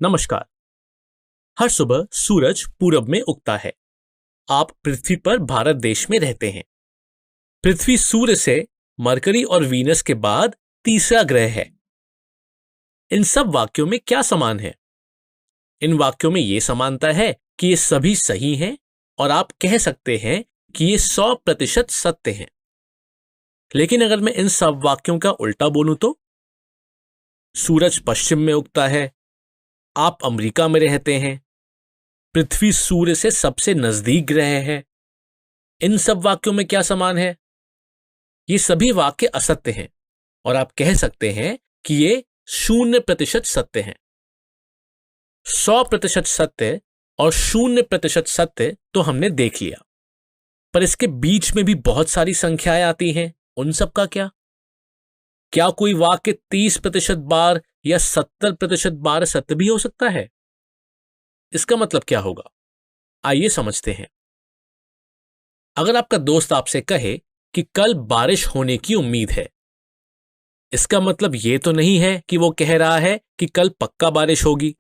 नमस्कार। हर सुबह सूरज पूरब में उगता है। आप पृथ्वी पर भारत देश में रहते हैं। पृथ्वी सूर्य से मरकरी और वीनस के बाद तीसरा ग्रह है। इन सब वाक्यों में क्या समान है? इन वाक्यों में यह समानता है कि ये सभी सही हैं और आप कह सकते हैं कि ये 100% सत्य हैं। लेकिन अगर मैं इन सब वाक्यों का उल्टा बोलूं तो सूरज पश्चिम में उगता है, आप अमेरिका में रहते हैं, पृथ्वी सूर्य से सबसे नजदीक ग्रह है। इन सब वाक्यों में क्या समान है? ये सभी वाक्य असत्य हैं और आप कह सकते हैं कि ये 0% सत्य हैं। 100% सत्य और 0% सत्य तो हमने देख लिया, पर इसके बीच में भी बहुत सारी संख्याएं आती हैं। उन सब का क्या? क्या कोई वाक्य 30% बार या 70% बार सत्य भी हो सकता है? इसका मतलब क्या होगा? आइए समझते हैं। अगर आपका दोस्त आपसे कहे कि कल बारिश होने की उम्मीद है, इसका मतलब यह तो नहीं है कि वो कह रहा है कि कल पक्का बारिश होगी।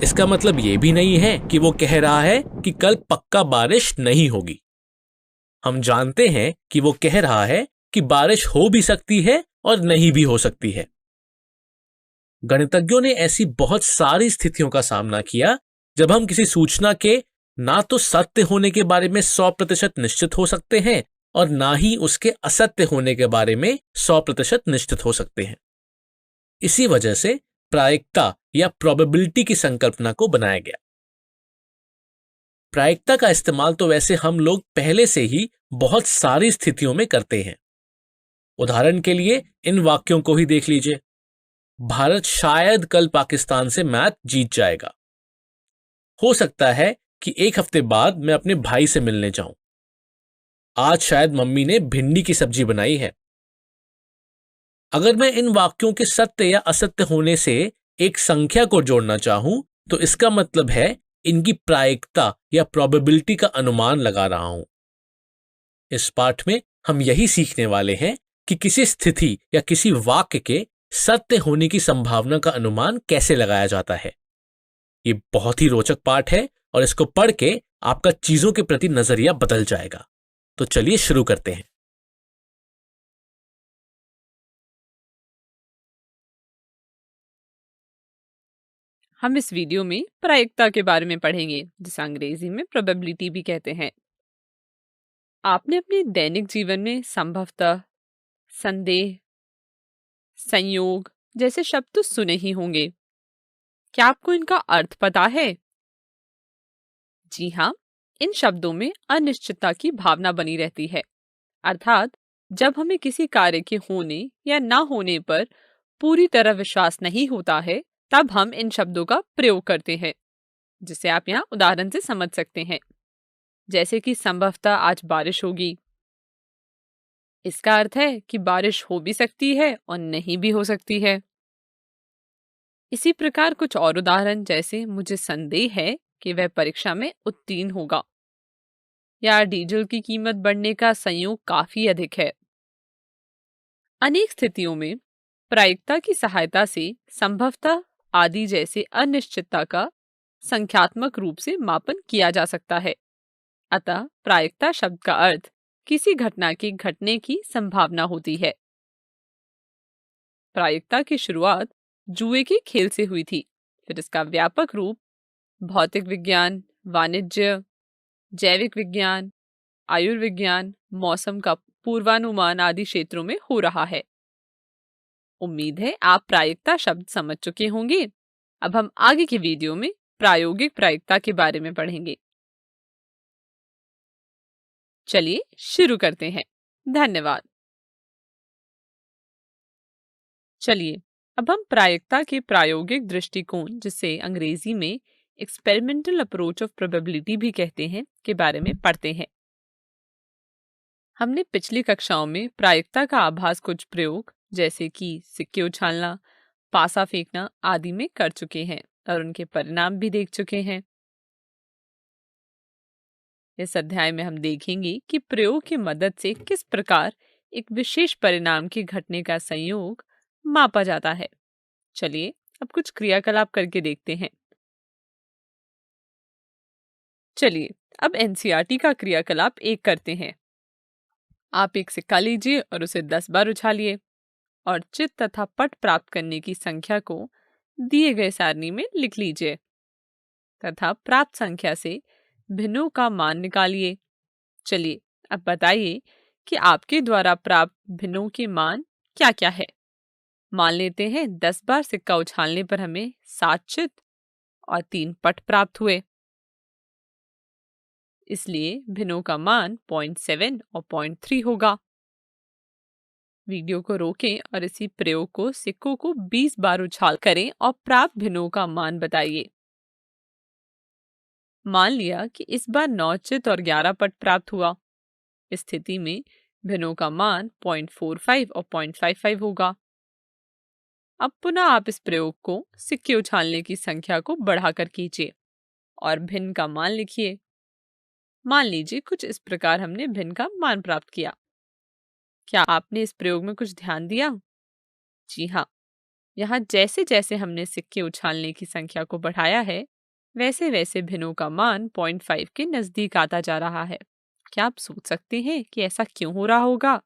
इसका मतलब यह भी नहीं है कि वो कह रहा है कि कल पक्का बारिश नहीं होगी। हम जानते हैं कि वो कह रहा है कि बारिश हो भी सकती है और नहीं भी हो सकती है। गणितज्ञों ने ऐसी बहुत सारी स्थितियों का सामना किया जब हम किसी सूचना के ना तो सत्य होने के बारे में 100% निश्चित हो सकते हैं और ना ही उसके असत्य होने के बारे में 100% निश्चित हो सकते हैं। इसी वजह से प्रायिकता या प्रोबेबिलिटी की संकल्पना को बनाया गया। प्रायिकता का इस्तेमाल तो वैसे हम लोग पहले से ही बहुत सारी स्थितियों में करते हैं। उदाहरण के लिए इन वाक्यों को ही देख लीजिए। भारत शायद कल पाकिस्तान से मैच जीत जाएगा। हो सकता है कि एक हफ्ते बाद मैं अपने भाई से मिलने जाऊं। आज शायद मम्मी ने भिंडी की सब्जी बनाई है। अगर मैं इन वाक्यों के सत्य या असत्य होने से एक संख्या को जोड़ना चाहूं तो इसका मतलब है इनकी प्रायिकता या प्रोबेबिलिटी का अनुमान लगा रहा हूं। इस पाठ में हम यही सीखने वाले हैं कि किसी स्थिति या किसी वाक्य के सत्य होने की संभावना का अनुमान कैसे लगाया जाता है। ये बहुत ही रोचक पाठ है और इसको पढ़ के आपका चीजों के प्रति नजरिया बदल जाएगा। तो चलिए शुरू करते हैं। हम इस वीडियो में प्रायिकता के बारे में पढ़ेंगे, जिसे अंग्रेजी में प्रोबेबिलिटी भी कहते हैं। आपने अपने दैनिक जीवन में संभवतः, संदेह, संयोग जैसे शब्द तो सुने ही होंगे। क्या आपको इनका अर्थ पता है? जी हाँ, इन शब्दों में अनिश्चितता की भावना बनी रहती है। अर्थात जब हमें किसी कार्य के होने या ना होने पर पूरी तरह विश्वास नहीं होता है, तब हम इन शब्दों का प्रयोग करते हैं, जिसे आप यहाँ उदाहरण से समझ सकते हैं। जैसे कि संभवतः आज बारिश होगी। इसका अर्थ है कि बारिश हो भी सकती है और नहीं भी हो सकती है। इसी प्रकार कुछ और उदाहरण, जैसे मुझे संदेह है कि वह परीक्षा में उत्तीर्ण होगा, या डीजल की कीमत बढ़ने का संयोग काफी अधिक है। अनेक स्थितियों में प्रायिकता की सहायता से संभवतः आदि जैसे अनिश्चितता का संख्यात्मक रूप से मापन किया जा सकता है। अतः प्रायिकता शब्द का अर्थ किसी घटना के घटने की संभावना होती है। प्रायिकता की शुरुआत जुए के खेल से हुई थी। फिर इसका व्यापक रूप भौतिक विज्ञान, वाणिज्य, जैविक विज्ञान, आयुर्विज्ञान, मौसम का पूर्वानुमान आदि क्षेत्रों में हो रहा है। उम्मीद है आप प्रायिकता शब्द समझ चुके होंगे। अब हम आगे के वीडियो में प्रायोगिक प्रायिकता के बारे में पढ़ेंगे। चलिए शुरू करते हैं। धन्यवाद। चलिए अब हम प्रायिकता के प्रायोगिक दृष्टिकोण, जिसे अंग्रेजी में एक्सपेरिमेंटल अप्रोच ऑफ प्रोबेबिलिटी भी कहते हैं, के बारे में पढ़ते हैं। हमने पिछली कक्षाओं में प्रायिकता का आभास कुछ प्रयोग, जैसे कि सिक्के उछालना, पासा फेंकना आदि में कर चुके हैं और उनके परिणाम भी देख चुके हैं। इस अध्याय में हम देखेंगे कि प्रयोग की मदद से किस प्रकार एक विशेष परिणाम के घटने का संयोग मापा जाता है। चलिए अब कुछ क्रियाकलाप करके देखते हैं। चलिए अब एनसीईआरटी का क्रियाकलाप एक करते हैं। आप एक सिक्का लीजिए और उसे 10 बार उछालिए और चित तथा पट प्राप्त करने की संख्या को दिए गए सारणी में लिख लीजिए तथा प्राप्त संख्या से भिन्नों का मान निकालिए। चलिए अब बताइए कि आपके द्वारा प्राप्त भिन्नों के मान क्या क्या है। मान लेते हैं 10 बार सिक्का उछालने पर हमें 7 चित और 3 पट प्राप्त हुए, इसलिए भिन्नों का मान 0.7 और 0.3 होगा। वीडियो को रोकें और इसी प्रयोग को सिक्कों को 20 बार उछाल करें और प्राप्त भिन्नों का मान बताइए। मान लिया कि इस बार 9 चित और 11 पट प्राप्त हुआ। इस स्थिति में भिन्नों का मान 0.45 और 0.55 होगा। अब पुनः आप इस प्रयोग को सिक्के उछालने की संख्या को बढ़ाकर कीजिए और भिन्न का मान लिखिए। मान लीजिए कुछ इस प्रकार हमने भिन्न का मान प्राप्त किया। क्या आपने इस प्रयोग में कुछ ध्यान दिया? जी हाँ, यहाँ जैसे जैसे हमने सिक्के उछालने की संख्या को बढ़ाया है, वैसे वैसे भिन्नों का मान 0.5 के नजदीक आता जा रहा है। क्या आप सोच सकते हैं कि ऐसा क्यों हो रहा होगा?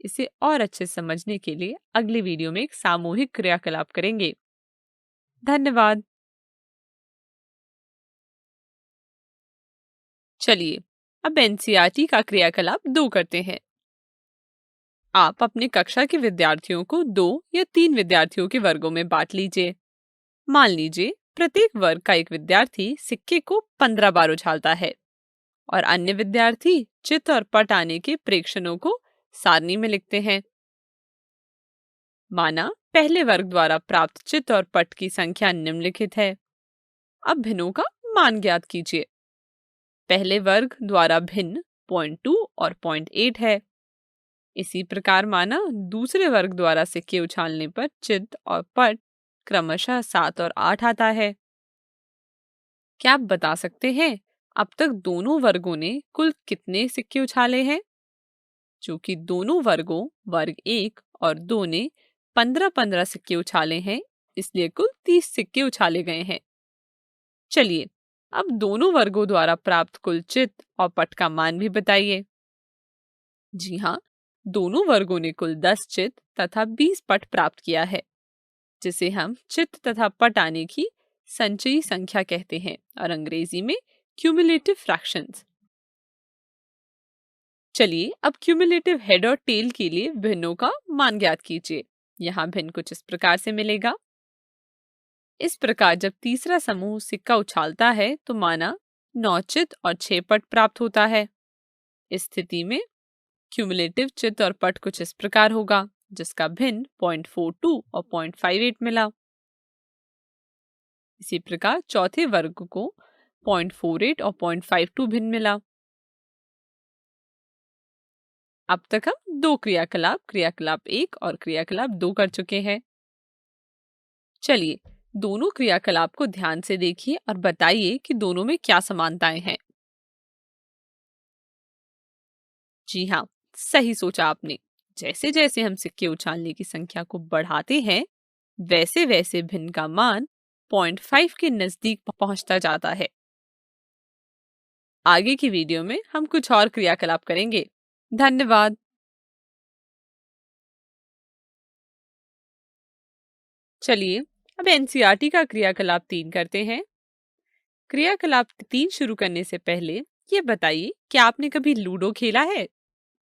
इसे और अच्छे से समझने के लिए अगली वीडियो में एक सामूहिक क्रियाकलाप करेंगे। धन्यवाद। चलिए अब एनसीईआरटी का क्रियाकलाप 2 करते हैं। आप अपने कक्षा के विद्यार्थियों को 2 या 3 विद्यार्थियों के वर्गों में बांट लीजिए। मान लीजिए प्रत्येक वर्ग का एक विद्यार्थी सिक्के को 15 बार उछालता है और अन्य विद्यार्थी चित और पट आने के प्रेक्षणों को सारणी में लिखते हैं। माना पहले वर्ग द्वारा प्राप्त चित और पट की संख्या निम्नलिखित है। अब भिन्नों का मान ज्ञात कीजिए। पहले वर्ग द्वारा भिन्न 0.2 और 0.8 है। इसी प्रकार माना दूसरे वर्ग द्वारा सिक्के उछालने पर चित और पट क्रमशः 7 और 8 आता है। क्या आप बता सकते हैं अब तक दोनों वर्गों ने कुल कितने सिक्के उछाले हैं? चूंकि दोनों वर्गों वर्ग 1 और 2 ने 15-15 सिक्के उछाले हैं, इसलिए कुल 30 सिक्के उछाले गए हैं। चलिए अब दोनों वर्गों द्वारा प्राप्त कुल चित और पट का मान भी बताइए। जी हाँ, दोनों वर्गों ने कुल 10 चित तथा 20 पट प्राप्त किया है, जिसे हम चित तथा पट आने की संचयी संख्या कहते हैं और अंग्रेजी में क्यूमुलेटिव फ्रैक्शंस। चलिए अब क्यूमुलेटिव हेड और टेल के लिए भिन्नों का मान ज्ञात कीजिए। यहाँ भिन्न कुछ इस प्रकार से मिलेगा। इस प्रकार जब तीसरा समूह सिक्का उछालता है तो माना 9 चित और 6 पट प्राप्त होता है। इस स्थिति में क्यूमुलेटिव चित और पट कुछ इस प्रकार होगा, जिसका भिन्न 0.42 और 0.58 मिला। इसी प्रकार चौथे वर्ग को 0.48 और 0.52 भिन्न मिला। अब तक हम 2 क्रियाकलाप 1 और क्रियाकलाप 2 कर चुके हैं। चलिए दोनों क्रियाकलाप को ध्यान से देखिए और बताइए कि दोनों में क्या समानताएं हैं। जी हाँ, सही सोचा आपने। जैसे जैसे हम सिक्के उछालने की संख्या को बढ़ाते हैं, वैसे वैसे भिन्न का मान 0.5 के नजदीक पहुंचता जाता है। आगे की वीडियो में हम कुछ और क्रियाकलाप करेंगे। धन्यवाद। चलिए अब एनसीईआरटी का क्रियाकलाप 3 करते हैं। क्रियाकलाप 3 शुरू करने से पहले ये बताइए, क्या आपने कभी लूडो खेला है?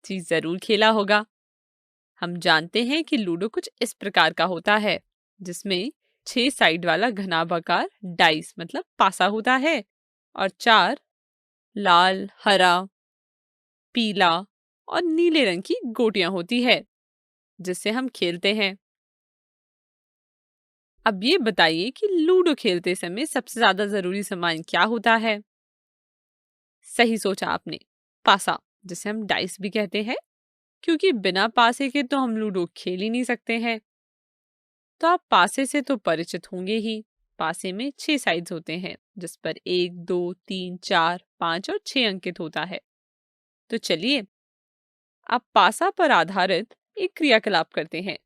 जी जरूर खेला होगा। हम जानते हैं कि लूडो कुछ इस प्रकार का होता है, जिसमें 6 साइड वाला घनाभाकार डाइस मतलब पासा होता है और 4 लाल, हरा, पीला और नीले रंग की गोटियां होती है, जिससे हम खेलते हैं। अब ये बताइए कि लूडो खेलते समय सबसे ज्यादा जरूरी सामान क्या होता है? सही सोचा आपने, पासा, जिसे हम डाइस भी कहते हैं, क्योंकि बिना पासे के तो हम लूडो खेल ही नहीं सकते हैं। तो आप पासे से तो परिचित होंगे ही। पासे में 6 साइड्स होते हैं, जिस पर 1, 2, 3, 4, 5 और 6 अंकित होता है। तो चलिए अब पासा पर आधारित एक क्रियाकलाप करते हैं।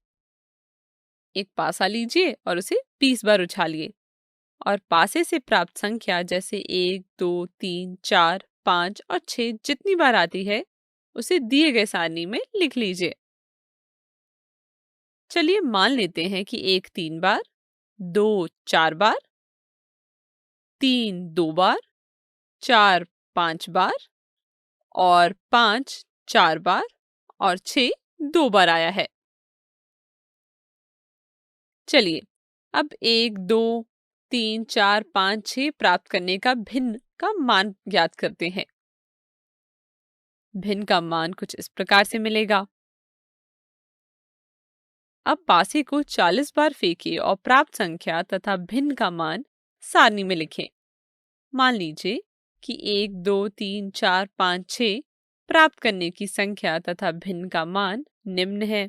एक पासा लीजिए और उसे 20 बार उछालिए और पासे से प्राप्त संख्या जैसे 1, 2, 3, 4, 5 और 6 जितनी बार आती है उसे दिए गए सारणी में लिख लीजिए। चलिए मान लेते हैं कि 1 3 बार, 2 4 बार, 3 2 बार, 4 5 बार और 5 4 बार और 6 2 बार आया है। चलिए अब 1 2 3 4 5 6 प्राप्त करने का भिन्न का मान ज्ञात करते हैं। भिन्न का मान कुछ इस प्रकार से मिलेगा। अब पासे को 40 बार फेंकिए और प्राप्त संख्या तथा भिन्न का मान सारणी में लिखें। मान लीजिए कि 1 2 3 4 5 6 प्राप्त करने की संख्या तथा भिन्न का मान निम्न है।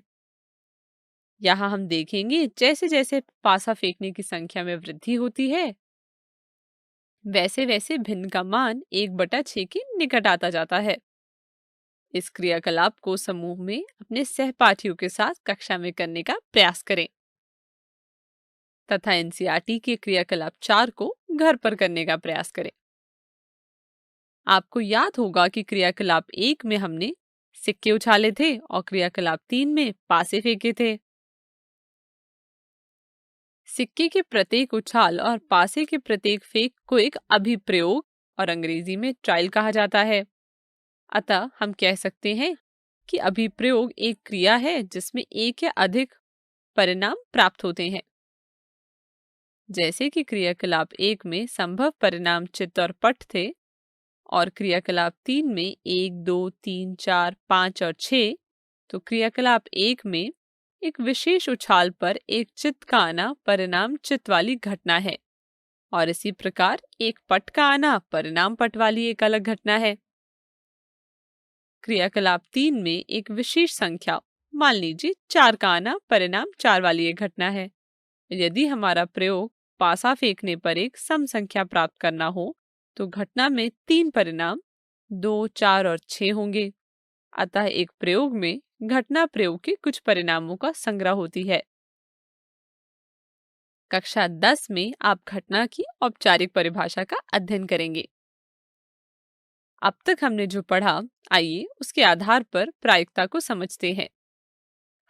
यहाँ हम देखेंगे जैसे जैसे पासा फेंकने की संख्या में वृद्धि होती है वैसे वैसे भिन्न का मान 1/6 के निकट आता जाता है। इस क्रियाकलाप को समूह में अपने सहपाठियों के साथ कक्षा में करने का प्रयास करें तथा एनसीईआरटी के क्रियाकलाप 4 को घर पर करने का प्रयास करें। आपको याद होगा कि क्रियाकलाप 1 में हमने सिक्के उछाले थे और क्रियाकलाप 3 में पासे फेंके थे। सिक्के के प्रत्येक उछाल और पासे के प्रत्येक फेंक को एक अभिप्रयोग और अंग्रेजी में ट्रायल कहा जाता है। अतः हम कह सकते हैं कि अभिप्रयोग एक क्रिया है जिसमें एक या अधिक परिणाम प्राप्त होते हैं। जैसे कि क्रियाकलाप 1 में संभव परिणाम चित्त और पट थे और क्रियाकलाप 3 में 1 2 3 4 5 और 6, तो क्रियाकलाप 1 में एक विशेष उछाल पर एक चित्त का आना परिणाम चित्त वाली घटना है और इसी प्रकार एक पट का आना परिणाम पट वाली एक अलग घटना है। क्रियाकलाप 3 में एक विशेष संख्या मान लीजिए 4 का आना परिणाम 4 वाली एक घटना है। यदि हमारा प्रयोग पासा फेंकने पर एक सम संख्या प्राप्त करना हो तो घटना में 3 परिणाम 2 4 और 6 होंगे। अतः एक प्रयोग में घटना प्रयोग के कुछ परिणामों का संग्रह होती है। कक्षा 10 में आप घटना की औपचारिक परिभाषा का अध्ययन करेंगे। अब तक हमने जो पढ़ा, आइए उसके आधार पर प्रायिकता को समझते हैं।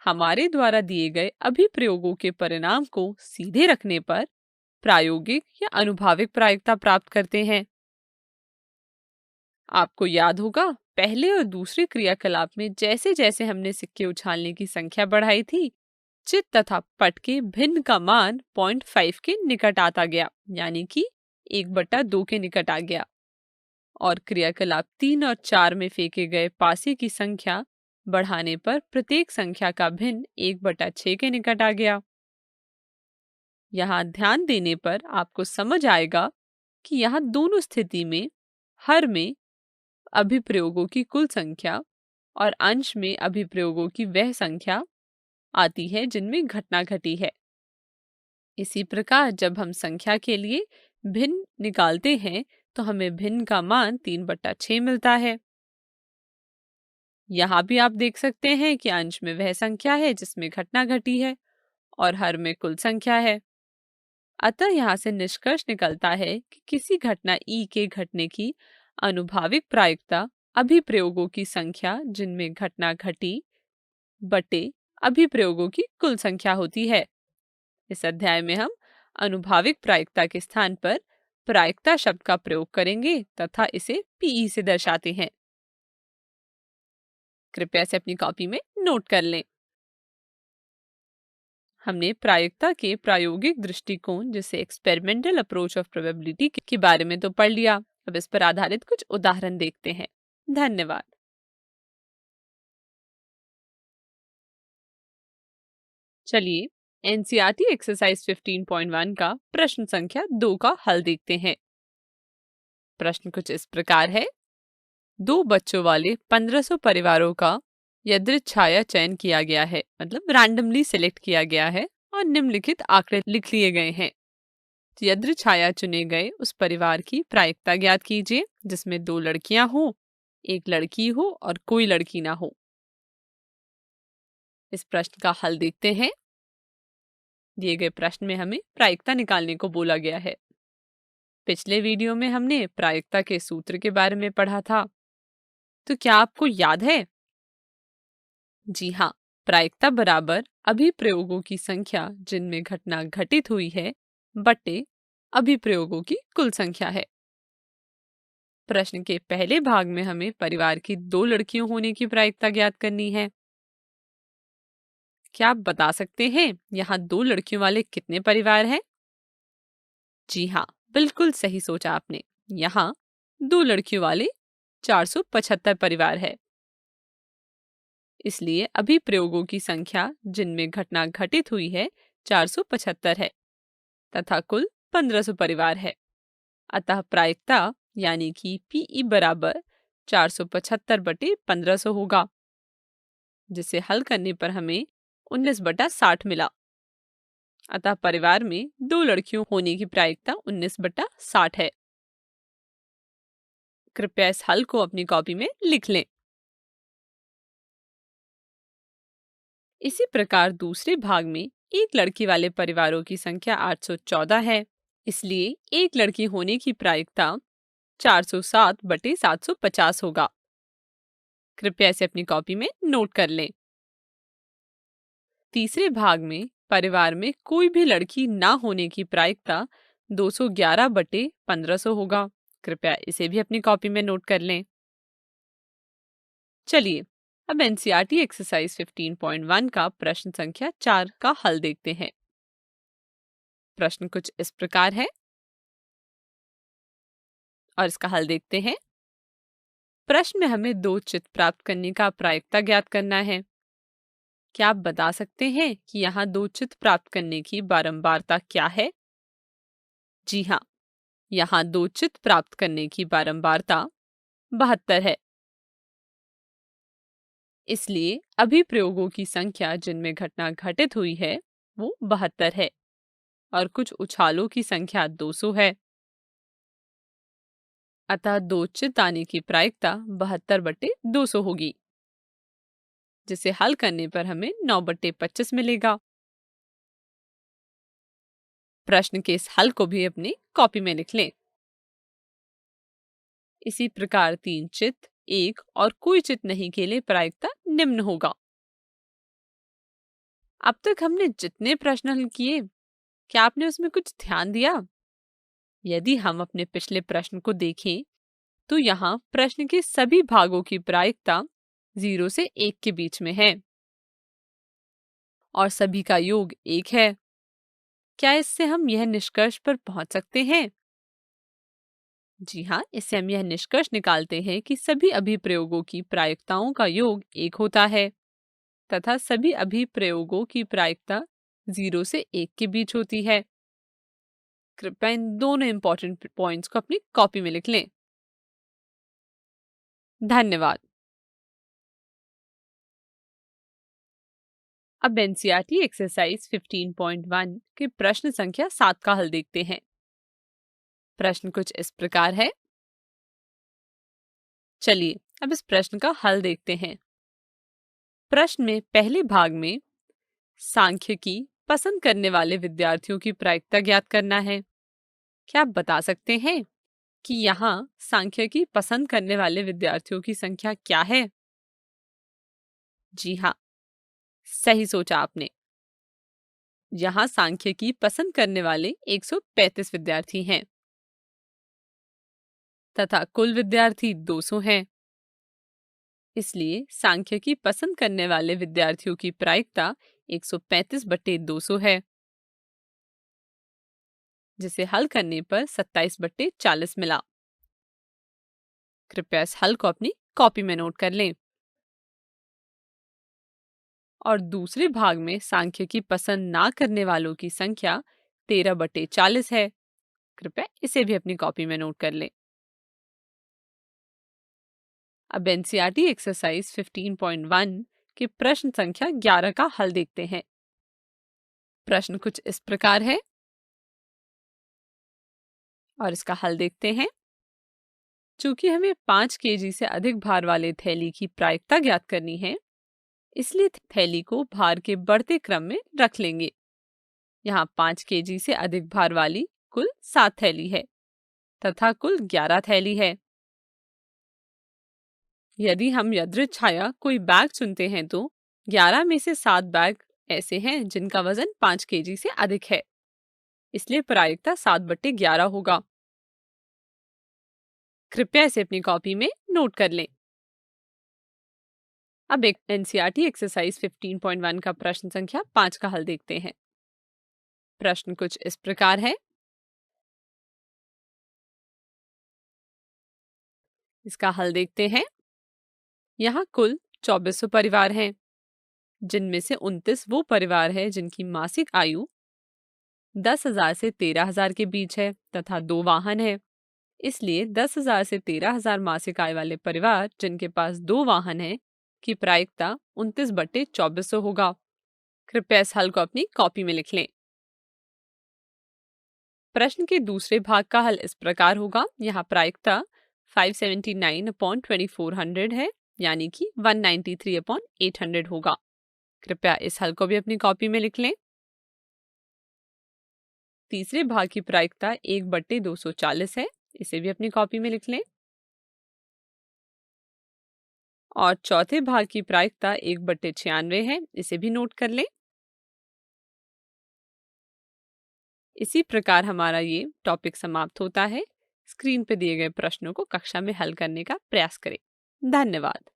हमारे द्वारा दिए गए अभिप्रयोगों के परिणाम को सीधे रखने पर प्रायोगिक या अनुभाविक प्रायिकता प्राप्त करते हैं। आपको याद होगा पहले और दूसरे क्रियाकलाप में जैसे जैसे हमने सिक्के उछालने की संख्या बढ़ाई थी चित्त तथा पट के भिन्न का मान 0.5 के निकट आता गया, यानी कि 1/2 के निकट आ गया और क्रियाकलाप 3 और 4 में फेंके गए पासे की संख्या बढ़ाने पर प्रत्येक संख्या का भिन्न 1/6 के निकट आ गया। यहाँ ध्यान देने पर आपको समझ आएगा कि यहाँ दोनों स्थिति में हर में अभिप्रयोगों की कुल संख्या और अंश में अभिप्रयोगों की वह संख्या आती है जिनमें घटना घटी है। इसी प्रकार जब हम संख्या के लिए भिन्न निकालते हैं तो हमें भिन्न का मान 3/6 मिलता है। यहाँ भी आप देख सकते हैं कि अंश में वह संख्या है जिसमें घटना घटी है और हर में कुल संख्या है। अतः यहाँ से निष्कर्ष निकलता है कि किसी घटना ई के घटने की अनुभाविक प्रायिकता अभिप्रयोगों की संख्या जिनमें घटना घटी बटे अभिप्रयोगों की कुल संख्या होती है। इस अध्याय में हम अनुभाविक प्रायिकता के स्थान पर प्रायिकता शब्द का प्रयोग करेंगे तथा इसे पीई से दर्शाते हैं। कृपया इसे अपनी कॉपी में नोट कर लें। हमने प्रायिकता के प्रायोगिक दृष्टिकोण जिसे एक्सपेरिमेंटल अप्रोच ऑफ प्रोबेबिलिटी के बारे में तो पढ़ लिया। अब इस पर आधारित कुछ उदाहरण देखते हैं। धन्यवाद। चलिए एनसीईआरटी एक्सरसाइज 15.1 का प्रश्न संख्या 2 का हल देखते हैं। प्रश्न कुछ इस प्रकार है। 2 बच्चों वाले 1500 परिवारों का यादृच्छाया चयन किया गया है, मतलब रैंडमली सिलेक्ट किया गया है और निम्नलिखित आंकड़े लिख लिए गए हैं। यादृच्छाया चुने गए उस परिवार की प्रायिकता ज्ञात कीजिए जिसमें 2 लड़कियां हो, 1 लड़की हो और कोई लड़की ना हो। इस प्रश्न का हल देखते हैं। दिए गए प्रश्न में हमें प्रायिकता निकालने को बोला गया है। पिछले वीडियो में हमने प्रायिकता के सूत्र के बारे में पढ़ा था, तो क्या आपको याद है? जी हाँ, प्रायिकता बराबर अभिप्रयोगों की संख्या जिनमें घटना घटित हुई है बटे अभिप्रयोगों की कुल संख्या है। प्रश्न के पहले भाग में हमें परिवार की 2 लड़कियों होने की प्रायिकता ज्ञात करनी है। क्या आप बता सकते हैं यहाँ 2 लड़कियों वाले कितने परिवार हैं? जी हाँ, बिल्कुल सही सोचा आपने। यहाँ 2 लड़कियों वाले 475 परिवार है। इसलिए अभी प्रयोगों की संख्या जिनमें घटना घटित हुई है 475 है तथा कुल 1500 परिवार है। अतः प्रायिकता यानी कि पीई बराबर 475 बटे 1500 होगा, जिसे हल करने पर हमें 19/60 मिला। अतः परिवार में 2 लड़कियों होने की प्रायिकता 19/60 है। कृपया इस हल को अपनी कॉपी में लिख लें। इसी प्रकार दूसरे भाग में एक लड़की वाले परिवारों की संख्या 814 है, इसलिए एक लड़की होने की प्रायिकता 407/750 होगा। कृपया इसे अपनी कॉपी में नोट कर लें। तीसरे भाग में परिवार में कोई भी लड़की ना होने की प्रायिकता 211/1500 होगा। कृपया इसे भी अपनी कॉपी में नोट कर लें। चलिए अब एनसीईआरटी एक्सरसाइज 15.1 का प्रश्न संख्या 4 का हल देखते हैं। प्रश्न कुछ इस प्रकार है और इसका हल देखते हैं। प्रश्न में हमें 2 चित्र प्राप्त करने का प्रायिकता ज्ञात करना है। क्या आप बता सकते हैं कि यहाँ 2 चित्र प्राप्त करने की बारंबारता क्या है? जी हाँ, यहाँ 2 चित्र प्राप्त करने की बारंबारता 72 है। इसलिए अभिप्रयोगों की संख्या जिनमें घटना घटित हुई है वो 72 है और कुछ उछालों की संख्या 200 है। अतः 2 चित्र आने की प्रायिकता 72/200 होगी, जिसे हल करने पर हमें 9/25 मिलेगा। प्रश्न के इस हल को भी अपनी कॉपी में लिख लें। इसी प्रकार 3 चित्र, 1 और कोई चित्र नहीं के लिए प्रायिकता निम्न होगा। अब तक हमने जितने प्रश्न हल किए, क्या आपने उसमें कुछ ध्यान दिया? यदि हम अपने पिछले प्रश्न को देखें तो यहाँ प्रश्न के सभी भागों की प्रायिकता 0 से 1 के बीच में है और सभी का योग 1 है। क्या इससे हम यह निष्कर्ष पर पहुंच सकते हैं? जी हाँ, इससे हम यह निष्कर्ष निकालते हैं कि सभी अभिप्रयोगों की प्रायिकताओं का योग 1 होता है तथा सभी अभिप्रयोगों की प्रायिकता 0 से 1 के बीच होती है। कृपया इन दोनों इंपॉर्टेंट पॉइंट्स को अपनी कॉपी में लिख लें। धन्यवाद। अब एनसीईआरटी एक्सरसाइज 15.1 के प्रश्न संख्या 7 का हल देखते हैं। प्रश्न कुछ इस प्रकार है। चलिए अब इस प्रश्न का हल देखते हैं। प्रश्न में पहले भाग में सांख्यिकी पसंद करने वाले विद्यार्थियों की प्रायिकता ज्ञात करना है। क्या आप बता सकते हैं कि यहाँ सांख्यिकी पसंद करने वाले विद्यार्थियों की संख्या क्या है? जी हाँ, सही सोचा आपने। यहाँ सांख्यिकी पसंद करने वाले 135 विद्यार्थी हैं तथा कुल विद्यार्थी 200 हैं। इसलिए सांख्यिकी पसंद करने वाले विद्यार्थियों की प्रायिकता 135/200 है, जिसे हल करने पर 27/40 मिला। कृपया इस हल को अपनी कॉपी में नोट कर लें। और दूसरे भाग में सांख्यिकी पसंद ना करने वालों की संख्या 13/40 है। कृपया इसे भी अपनी कॉपी में नोट कर लें। अब एनसीईआरटी एक्सरसाइज 15.1 के प्रश्न संख्या 11 का हल देखते हैं। प्रश्न कुछ इस प्रकार है और इसका हल देखते हैं। चूंकि हमें 5 केजी से अधिक भार वाले थैली की प्रायिकता ज्ञात करनी है, इसलिए थैली को भार के बढ़ते क्रम में रख लेंगे। यहाँ 5 केजी से अधिक भार वाली कुल 7 थैली है तथा कुल 11 थैली है। यदि हम यदृच्छाया कोई बैग चुनते हैं तो 11 में से 7 बैग ऐसे हैं जिनका वजन 5 केजी से अधिक है, इसलिए प्रायिकता 7/11 होगा। कृपया इसे अपनी कॉपी में नोट कर लें। अब एक एनसीईआरटी एक्सरसाइज 15.1 का प्रश्न संख्या 5 का हल देखते हैं। प्रश्न कुछ इस प्रकार है। इसका हल देखते हैं। यहाँ कुल 2400 परिवार हैं, जिनमें से 29 वो परिवार है जिनकी मासिक आयु 10,000 से 13,000 के बीच है तथा 2 वाहन है। इसलिए 10,000 से 13,000 मासिक आय वाले परिवार जिनके पास 2 वाहन है की प्रायिकता 29/2400 होगा। कृपया इस हल को अपनी कॉपी में लिख लें। प्रश्न के दूसरे भाग का हल इस प्रकार होगा। यहाँ प्रायिकता 579/2400 है, यानी कि 193/800 होगा। कृपया इस हल को भी अपनी कॉपी में लिख लें। तीसरे भाग की प्रायिकता 1/240 है, इसे भी अपनी कॉपी में लिख लें। और चौथे भाग की प्रायिकता 1/96 है, इसे भी नोट कर लें। इसी प्रकार हमारा ये टॉपिक समाप्त होता है। स्क्रीन पर दिए गए प्रश्नों को कक्षा में हल करने का प्रयास करें। धन्यवाद।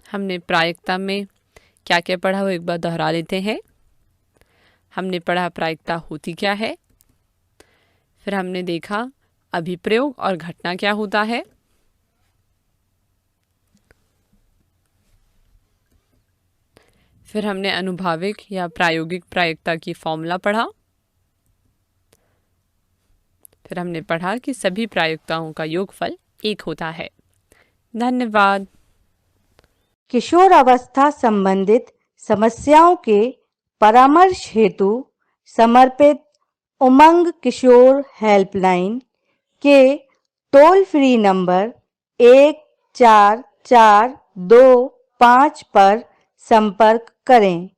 हमने प्रायिकता में क्या क्या पढ़ा वो एक बार दोहरा लेते हैं। हमने पढ़ा प्रायिकता होती क्या है, फिर हमने देखा अभिप्रयोग और घटना क्या होता है, फिर हमने अनुभाविक या प्रायोगिक प्रायिकता की फॉर्मूला पढ़ा, फिर हमने पढ़ा कि सभी प्रायिकताओं का योगफल 1 होता है। धन्यवाद। किशोर अवस्था संबंधित समस्याओं के परामर्श हेतु समर्पित उमंग किशोर हेल्पलाइन के टोल फ्री नंबर 144225 पर संपर्क करें।